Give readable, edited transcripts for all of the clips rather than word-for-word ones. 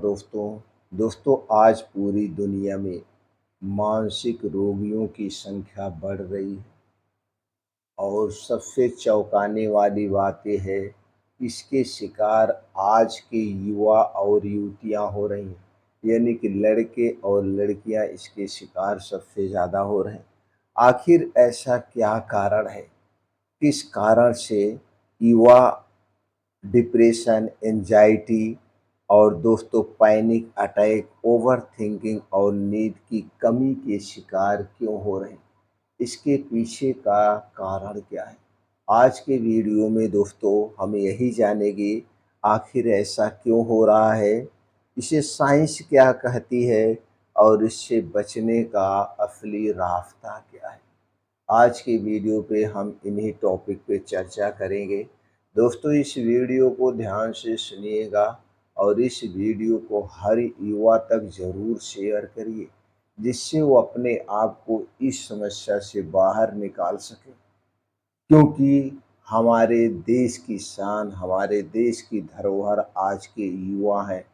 दोस्तों आज पूरी दुनिया में मानसिक रोगियों की संख्या बढ़ रही है और सबसे चौंकाने वाली बात ये है, इसके शिकार आज के युवा और युवतियां हो रही हैं। यानी कि लड़के और लड़कियां इसके शिकार सबसे ज़्यादा हो रहे हैं। आखिर ऐसा क्या कारण है? किस कारण से युवा डिप्रेशन, एंजाइटी और पैनिक अटैक, ओवरथिंकिंग और नींद की कमी के शिकार क्यों हो रहे हैं? इसके पीछे का कारण क्या है? आज के वीडियो में हम यही जानेंगे आखिर ऐसा क्यों हो रहा है, इसे साइंस क्या कहती है और इससे बचने का असली रास्ता क्या है। आज की वीडियो पे हम इन्हीं टॉपिक पे चर्चा करेंगे। इस वीडियो को ध्यान से सुनिएगा और इस वीडियो को हर युवा तक ज़रूर शेयर करिए, जिससे वो अपने आप को इस समस्या से बाहर निकाल सके। क्योंकि हमारे देश की शान, हमारे देश की धरोहर आज के युवा हैं।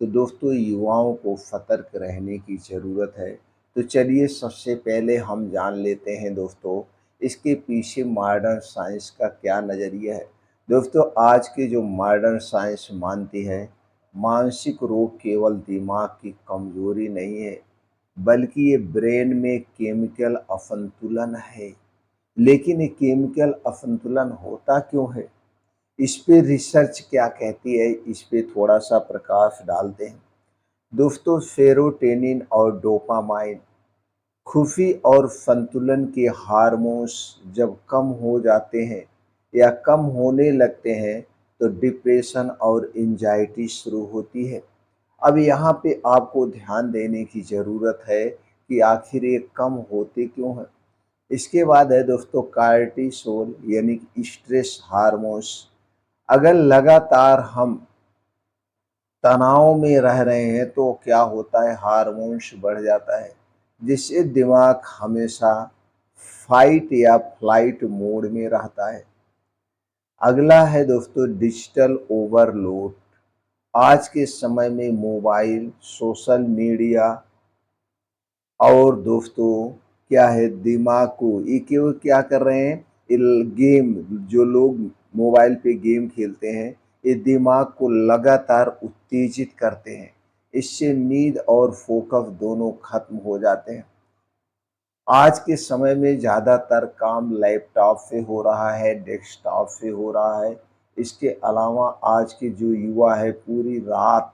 तो युवाओं को सतर्क रहने की ज़रूरत है। तो चलिए सबसे पहले हम जान लेते हैं इसके पीछे मॉडर्न साइंस का क्या नज़रिया है। आज के जो मॉडर्न साइंस मानती है, मानसिक रोग केवल दिमाग की कमज़ोरी नहीं है, बल्कि ये ब्रेन में केमिकल असंतुलन है। लेकिन ये केमिकल असंतुलन होता क्यों है? इस पे रिसर्च क्या कहती है, इस पे थोड़ा-सा प्रकाश डालते हैं। सेरोटोनिन और डोपामाइन खुशी और संतुलन के हार्मोन्स जब कम हो जाते हैं या कम होने लगते हैं, तो डिप्रेशन और एंजाइटी शुरू होती है। अब यहाँ पे आपको ध्यान देने की ज़रूरत है कि आखिर ये कम होते क्यों हैं। इसके बाद है कार्टिसोल यानी कि स्ट्रेस हार्मोन्स। अगर लगातार हम तनाव में रह रहे हैं तो क्या होता है, हार्मोन्स बढ़ जाता है, जिससे दिमाग हमेशा फाइट या फ्लाइट मोड में रहता है। अगला है डिजिटल ओवरलोड। आज के समय में मोबाइल, सोशल मीडिया और क्या है, दिमाग को ये क्यों क्या कर रहे हैं, गेम, जो लोग मोबाइल पे गेम खेलते हैं, ये दिमाग को लगातार उत्तेजित करते हैं। इससे नींद और फोकस दोनों खत्म हो जाते हैं। आज के समय में ज़्यादातर काम लैपटॉप से हो रहा है, डेस्कटॉप से हो रहा है। इसके अलावा आज के जो युवा है पूरी रात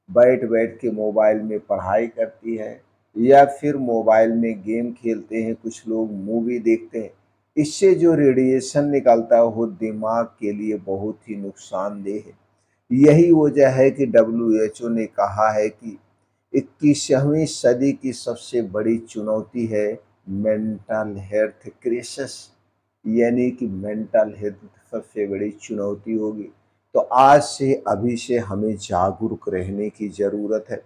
बैठ के मोबाइल में पढ़ाई करती है या फिर मोबाइल में गेम खेलते हैं, कुछ लोग मूवी देखते हैं। इससे जो रेडिएशन निकलता है वो दिमाग के लिए बहुत ही नुकसानदेह है। यही वजह है कि WHO ने कहा है कि 21वीं सदी की सबसे बड़ी चुनौती है मेंटल हेल्थ क्राइसिस। यानी कि मेंटल हेल्थ सबसे बड़ी चुनौती होगी। तो आज से अभी से हमें जागरूक रहने की ज़रूरत है।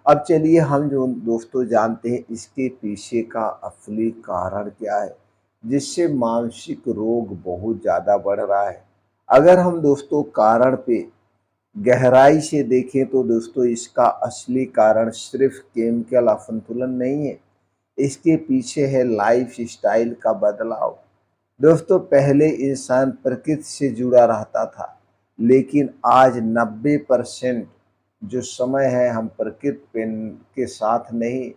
अब चलिए हम जो जानते हैं इसके पीछे का असली कारण क्या है, जिससे मानसिक रोग बहुत ज़्यादा बढ़ रहा है। अगर हम कारण पे गहराई से देखें तो इसका असली कारण सिर्फ केमिकल असंतुलन नहीं है, इसके पीछे है लाइफस्टाइल का बदलाव। पहले इंसान प्रकृति से जुड़ा रहता था, लेकिन आज 90% जो समय है हम प्रकृति के साथ नहीं,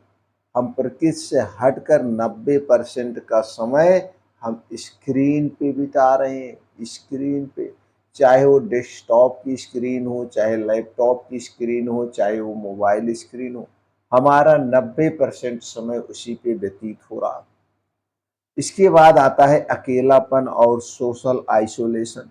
हम प्रकृति से हटकर 90% का समय हम स्क्रीन पे बिता रहे हैं। स्क्रीन पे, चाहे वो डेस्कटॉप की स्क्रीन हो, चाहे लैपटॉप की स्क्रीन हो, चाहे वो मोबाइल स्क्रीन हो, हमारा 90% समय उसी पे व्यतीत हो रहा। इसके बाद आता है अकेलापन और सोशल आइसोलेशन।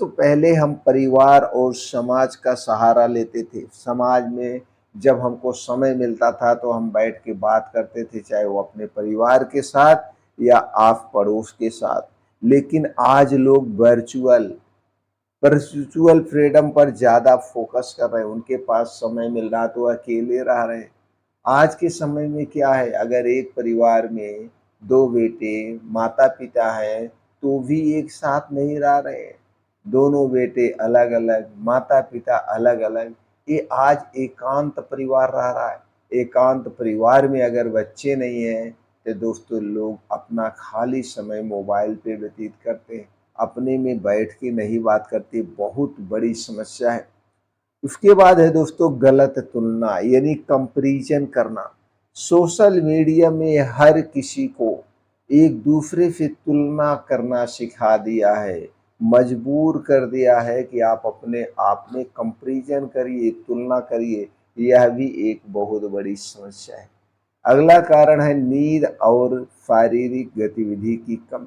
पहले हम परिवार और समाज का सहारा लेते थे। समाज में जब हमको समय मिलता था तो हम बैठ के बात करते थे, चाहे वो अपने परिवार के साथ या आस पड़ोस के साथ। लेकिन आज लोग वर्चुअल फ्रीडम पर ज़्यादा फोकस कर रहे हैं। उनके पास समय मिल रहा तो अकेले रह रहे हैं। आज के समय में क्या है, अगर एक परिवार में 2 बेटे, माता-पिता हैं, तो भी एक साथ नहीं रह रहे हैं। दोनों बेटे अलग-अलग, माता-पिता अलग-अलग। ये आज एकांत परिवार रह रहा है। एकांत परिवार में अगर बच्चे नहीं हैं तो दोस्तों लोग अपना खाली समय मोबाइल पे व्यतीत करते हैं, अपने में बैठ के नहीं बात करते, बहुत बड़ी समस्या है। उसके बाद है दोस्तों गलत तुलना यानी कंपैरिजन करना। सोशल मीडिया में हर किसी को एक दूसरे से तुलना करना सिखा दिया है, मजबूर कर दिया है कि आप अपने आप में कंपैरिजन करिए, तुलना करिए। यह भी एक बहुत बड़ी समस्या है। अगला कारण है नींद और शारीरिक गतिविधि की कमी।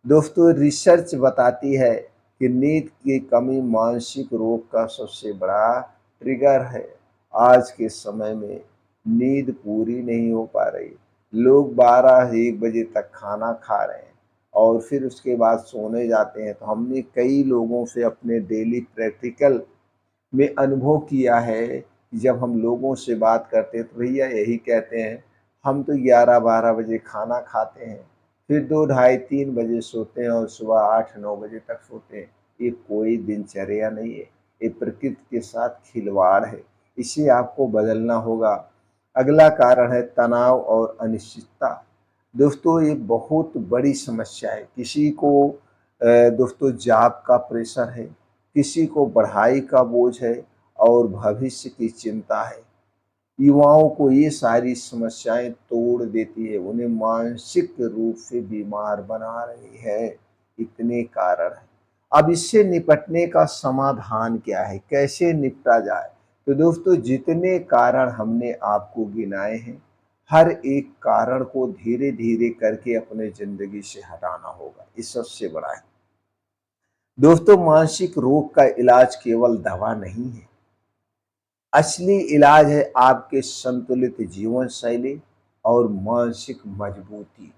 दोस्तों रिसर्च बताती है कि नींद की कमी मानसिक रोग का सबसे बड़ा ट्रिगर है। आज के समय में नींद पूरी नहीं हो पा रही। लोग 12-1 बजे तक खाना खा रहे हैं और फिर उसके बाद सोने जाते हैं। तो हमने कई लोगों से अपने डेली प्रैक्टिकल में अनुभव किया है कि जब हम लोगों से बात करते हैं तो भैया यही कहते हैं, हम तो 11-12 बजे खाना खाते हैं, फिर 2 ढाई 3 बजे सोते हैं और सुबह 8-9 बजे तक सोते हैं। ये कोई दिनचर्या नहीं है, ये प्रकृति के साथ खिलवाड़ है, इसे आपको बदलना होगा। अगला कारण है तनाव और अनिश्चितता। दोस्तों ये बहुत बड़ी समस्या है। किसी को दोस्तों जॉब का प्रेशर है, किसी को पढ़ाई का बोझ है और भविष्य की चिंता है। युवाओं को ये सारी समस्याएं तोड़ देती है, उन्हें मानसिक रूप से बीमार बना रही है। इतने कारण हैं। अब इससे निपटने का समाधान क्या है, कैसे निपटा जाए? तो दोस्तों जितने कारण हमने आपको गिनाए हैं, हर एक कारण को धीरे धीरे करके अपने जिंदगी से हटाना होगा, ये सबसे बड़ा है। दोस्तों मानसिक रोग का इलाज केवल दवा नहीं है, असली इलाज है आपके संतुलित जीवन शैली और मानसिक मजबूती।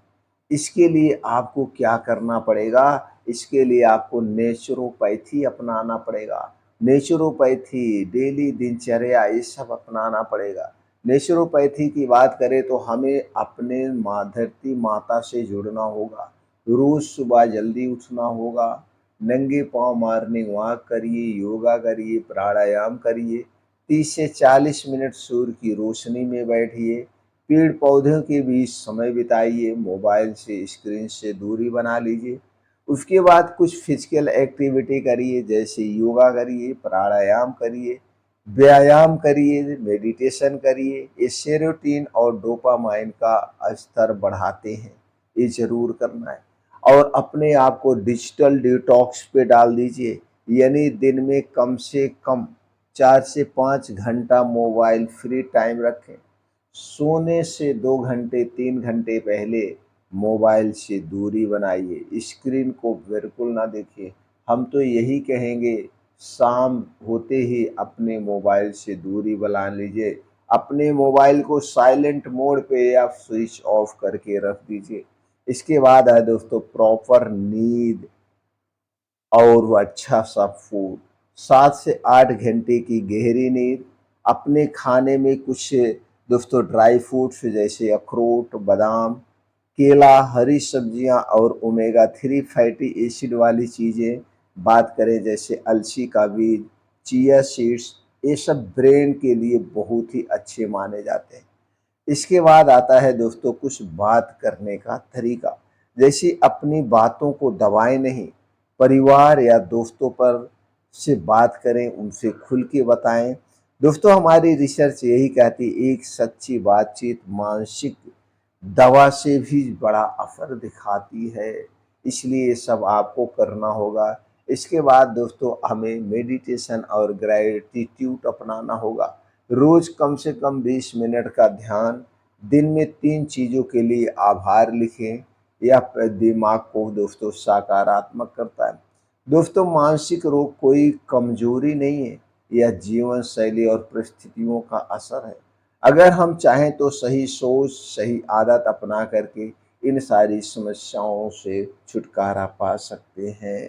इसके लिए आपको क्या करना पड़ेगा? इसके लिए आपको नेचुरोपैथी अपनाना पड़ेगा। नेचुरोपैथी, डेली दिनचर्या ये सब अपनाना पड़ेगा। नेचुरोपैथी की बात करें तो हमें अपने माँ धरती माता से जुड़ना होगा। रोज़ सुबह जल्दी उठना होगा, नंगे पाँव मॉर्निंग वॉक करिए, योगा करिए, प्राणायाम करिए, 30 से 40 मिनट सूर्य की रोशनी में बैठिए, पेड़ पौधों के बीच समय बिताइए, मोबाइल से स्क्रीन से दूरी बना लीजिए। उसके बाद कुछ फिजिकल एक्टिविटी करिए, जैसे योगा करिए, प्राणायाम करिए, व्यायाम करिए, मेडिटेशन करिए। ये सेरोटोनिन और डोपामाइन का स्तर बढ़ाते हैं, ये ज़रूर करना है। और अपने आप को डिजिटल डिटॉक्स पे डाल दीजिए, यानी दिन में कम से कम 4 से 5 घंटा मोबाइल फ्री टाइम रखें। सोने से 2 घंटे 3 घंटे पहले मोबाइल से दूरी बनाइए, स्क्रीन को बिल्कुल ना देखिए। हम तो यही कहेंगे, शाम होते ही अपने मोबाइल से दूरी बना लीजिए। अपने मोबाइल को साइलेंट मोड पे या स्विच ऑफ करके रख दीजिए। इसके बाद है दोस्तों प्रॉपर नींद और वो अच्छा सा फूड। 7 से 8 घंटे की गहरी नींद। अपने खाने में कुछ दोस्तों ड्राई फ्रूट्स जैसे अखरोट, बादाम, केला, हरी सब्जियां और ओमेगा 3 फैटी एसिड वाली चीज़ें बात करें जैसे अलसी का बीज, चिया सीड्स, ये सब ब्रेन के लिए बहुत ही अच्छे माने जाते हैं। इसके बाद आता है दोस्तों कुछ बात करने का तरीका। जैसे अपनी बातों को दबाएं नहीं, परिवार या दोस्तों पर से बात करें, उनसे खुल के बताएं। दोस्तों हमारी रिसर्च यही कहती है, एक सच्ची बातचीत मानसिक दवा से भी बड़ा असर दिखाती है। इसलिए ये सब आपको करना होगा। इसके बाद दोस्तों हमें मेडिटेशन और ग्रैटिट्यूड अपनाना होगा। रोज़ कम से कम 20 मिनट का ध्यान, दिन में 3 चीज़ों के लिए आभार लिखें। यह दिमाग को दोस्तों सकारात्मक करता है। दोस्तों मानसिक रोग कोई कमजोरी नहीं है, यह जीवन शैली और परिस्थितियों का असर है। अगर हम चाहें तो सही सोच, सही आदत अपना करके इन सारी समस्याओं से छुटकारा पा सकते हैं।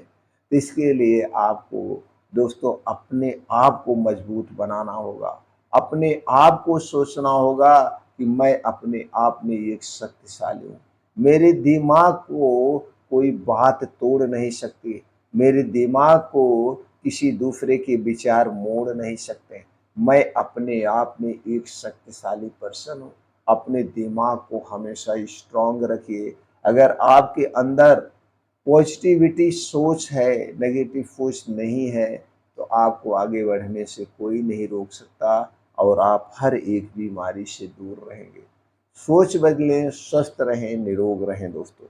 तो इसके लिए आपको दोस्तों अपने आप को मजबूत बनाना होगा। अपने आप को सोचना होगा कि मैं अपने आप में एक शक्तिशाली हूँ। मेरे दिमाग को कोई बात तोड़ नहीं सकती। मेरे दिमाग को किसी दूसरे के विचार मोड़ नहीं सकते। मैं अपने आप में एक शक्तिशाली पर्सन हूँ। अपने दिमाग को हमेशा स्ट्रॉन्ग रखिए। अगर आपके अंदर पॉजिटिविटी सोच है, नेगेटिव सोच नहीं है, तो आपको आगे बढ़ने से कोई नहीं रोक सकता और आप हर एक बीमारी से दूर रहेंगे। सोच बदलें, स्वस्थ रहें, निरोग रहें दोस्तों।